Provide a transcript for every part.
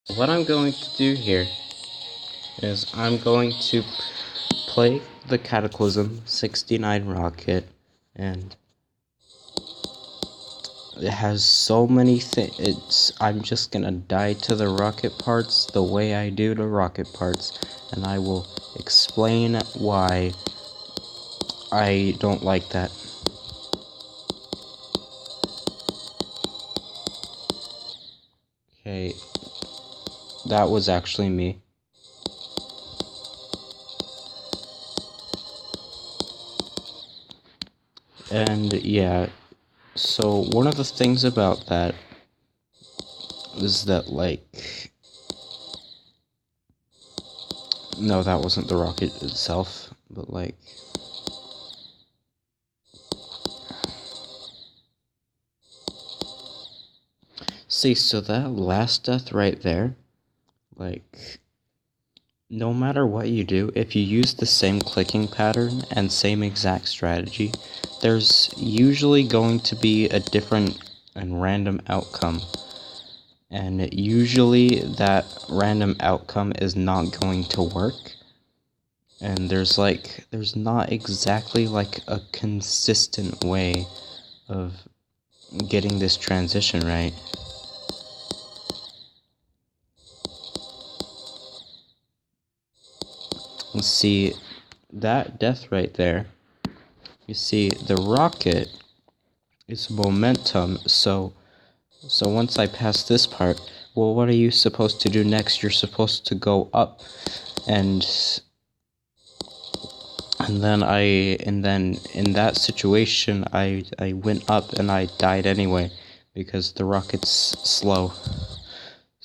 What I'm going to do here is I'm going to play the Cataclysm 69 rocket, and it has so many things. I'm just gonna die to the rocket parts the way I do the rocket parts, and I will explain why I don't like that. Okay, that was actually me. And yeah, so one of the things about that is that, like, no, that wasn't the rocket itself, but like, see, so that last death right there, like, no matter what you do, if you use the same clicking pattern and same exact strategy, there's usually going to be a different and random outcome. And usually that random outcome is not going to work. And there's not exactly like a consistent way of getting this transition right. And see, that death right there, you see, the rocket is momentum, so once I pass this part, well, what are you supposed to do next? You're supposed to go up, and then in that situation, I went up and I died anyway, because the rocket's slow.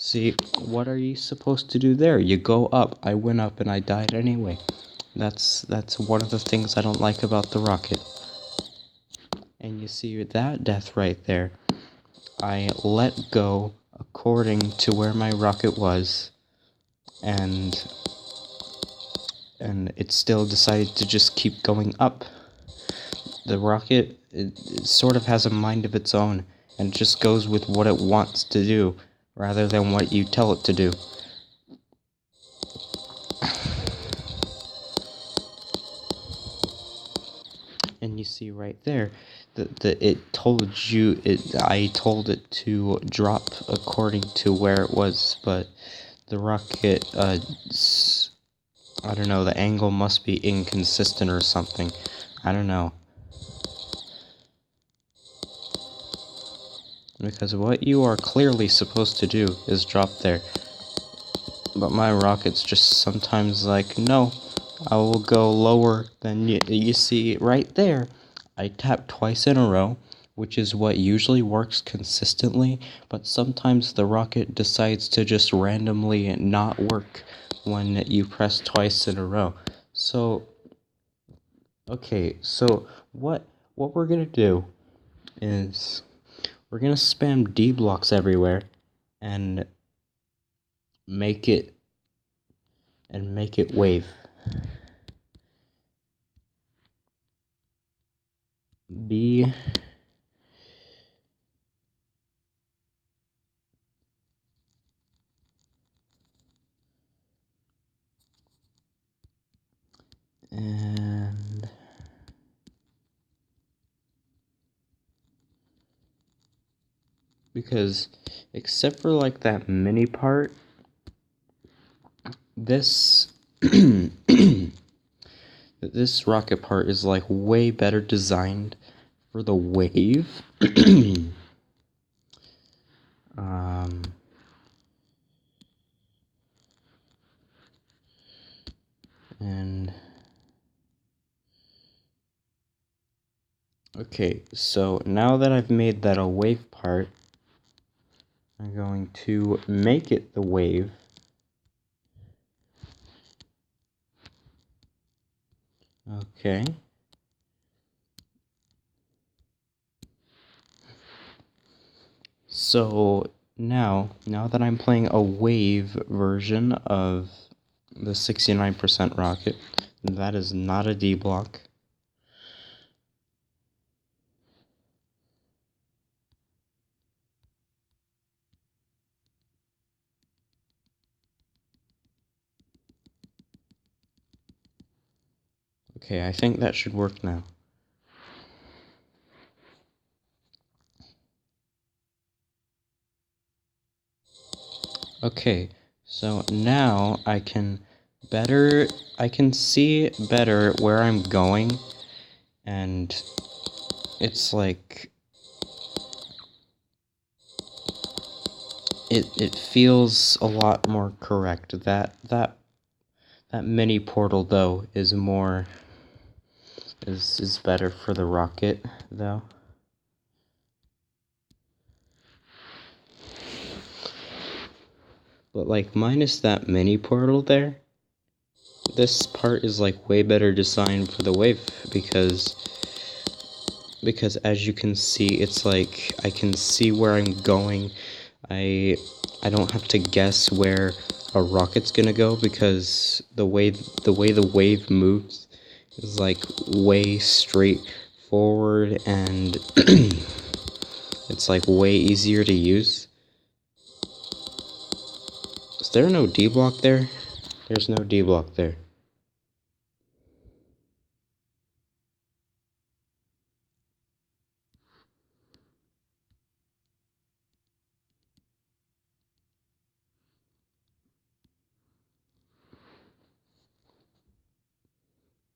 See, what are you supposed to do there? You go up. I went up and I died anyway. That's one of the things I don't like about the rocket. And you see that death right there. I let go according to where my rocket was, and it still decided to just keep going up. The rocket, it sort of has a mind of its own, and just goes with what it wants to do, rather than what you tell it to do. And you see right there that it told you, I told it to drop according to where it was, but the rocket, I don't know, the angle must be inconsistent or something. I don't know. Because what you are clearly supposed to do is drop there. But my rocket's just sometimes like, no, I will go lower than you see right there. I tapped twice in a row, which is what usually works consistently, but sometimes the rocket decides to just randomly not work when you press twice in a row. So, okay, so what we're gonna do is we're gonna spam D blocks everywhere and make it wave. B and because except for like that mini part, this this rocket part is like way better designed for the wave. um and okay, so now that I've made that a wave part, I'm going to make it the wave. Okay. So now that I'm playing a wave version of the 69% rocket, that is not a D block. Okay, I think that should work now. Okay, so now I can see better where I'm going, and it's like it feels a lot more correct. That mini portal though is better for the rocket though. But like minus that mini portal there, this part is like way better designed for the wave because as you can see, it's like I can see where I'm going. I don't have to guess where a rocket's gonna go because the way the wave moves is like way straight forward, and it's like way easier to use. Is there no D block there? There's no D block there.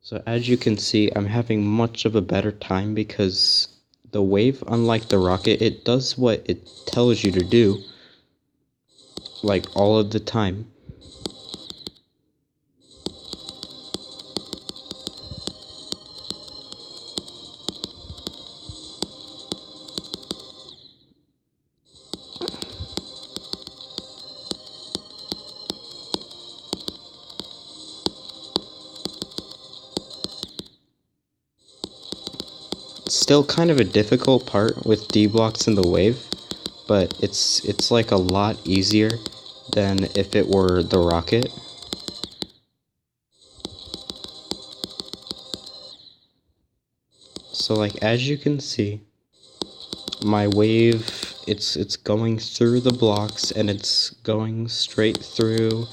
So as you can see, I'm having much of a better time because the wave, unlike the rocket, it does what it tells you to do, like all of the time. Still kind of a difficult part with D blocks in the wave, but it's like a lot easier than if it were the rocket. So like as you can see, my wave, it's going through the blocks and it's going straight through,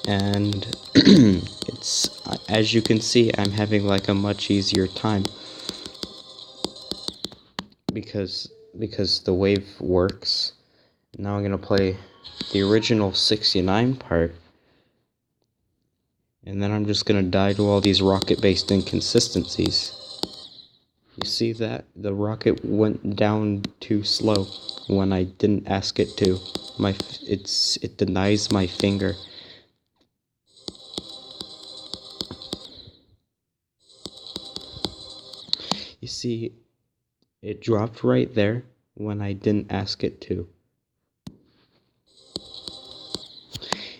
and it's, as you can see, I'm having like a much easier time because the wave works. Now I'm gonna play the original 69 part, and then I'm just gonna die to all these rocket-based inconsistencies. You see that? The rocket went down too slow when I didn't ask it to. It denies my finger. You see, it dropped right there when I didn't ask it to.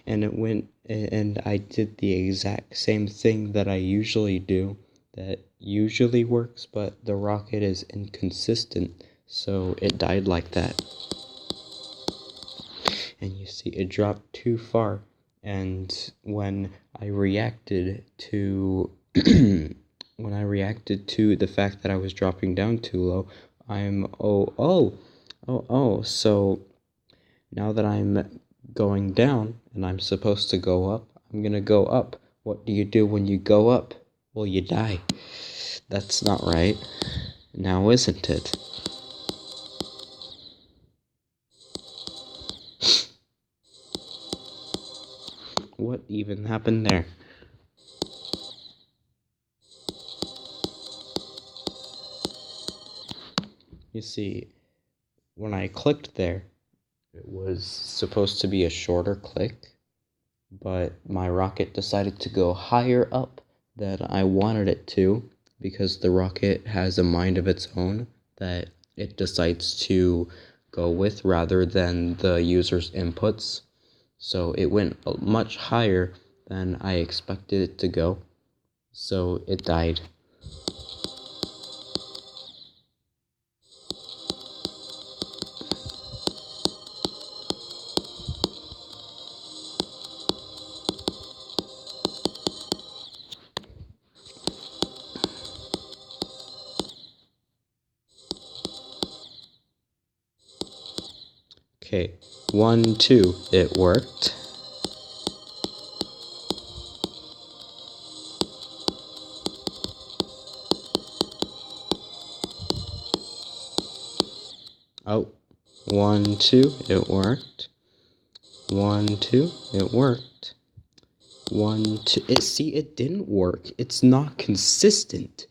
And it went, and I did the exact same thing that I usually do, that usually works, but the rocket is inconsistent, so it died like that. And you see, it dropped too far, and when I reacted to when I reacted to the fact that I was dropping down too low, so now that I'm going down and I'm supposed to go up, I'm gonna go up. What do you do when you go up? Well, you die. That's not right. Now, isn't it? What even happened there? You see, when I clicked there, it was supposed to be a shorter click, but my rocket decided to go higher up than I wanted it to, because the rocket has a mind of its own that it decides to go with rather than the user's inputs. So it went much higher than I expected it to go, so it died. Okay, 1, 2, it worked. Oh, 1, 2, it worked. 1, 2, it worked. 1, 2, see, it didn't work. It's not consistent.